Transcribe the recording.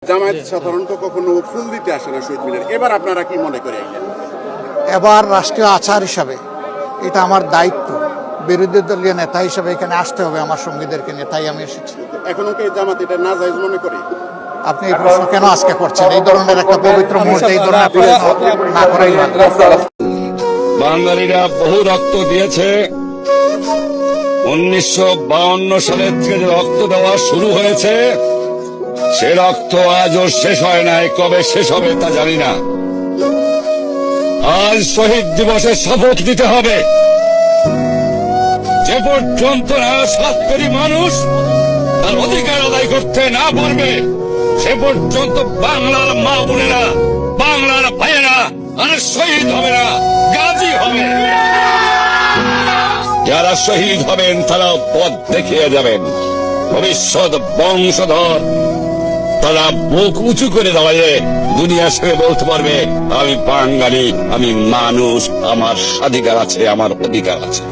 জামায়াত সাধারণত কখনো ফুল দিতে আসে না শহীদ মিনারে, এবার আপনারা কি মনে করে আইলেন? এবার রাষ্ট্রীয় আচার হিসাবে এটা আমার দায়িত্ব, বিরোধী দলীয় নেতা হিসাবে এখানে আসতে হবে আমার সঙ্গীদেরকে নিয়ে, তাই আমি এসেছি। এখনো কি জামাত এটা নাজায়েজ মনে করে? আপনি এই প্রশ্ন কেন আজকে করছেন? এই ধরনের একটা পবিত্র মুহূর্তে এই ধরনের প্রশ্ন না করাই ভালো। বাঙালিরা বহু রক্ত দিয়েছে। 1952 সালের থেকে যে রক্ত দেওয়া শুরু হয়েছে, সে রক্ত আজও শেষ হয় নাই। কবে শেষ হবে তা জানি না। আজ শহীদ দিবসে শপথ নিতে হবে, যে পর্যন্ত না 7 কোটি মানুষ তার অধিকার আদায় করতে না পারবে, সে পর্যন্ত বাংলার মা বোনেরা, বাংলার ভাইয়েরা আর শহীদ হবে না, গাজী হবে। যারা শহীদ হবেন তারা পথ দেখিয়ে যাবেন। ভবিষ্যৎ বংশধর তারা বুক উঁচু করে দাঁড়িয়ে দুনিয়ার সাথে বলতে পারবে, আমি বাঙালি, আমি মানুষ, আমার স্বাধিকার আছে, আমার অধিকার আছে।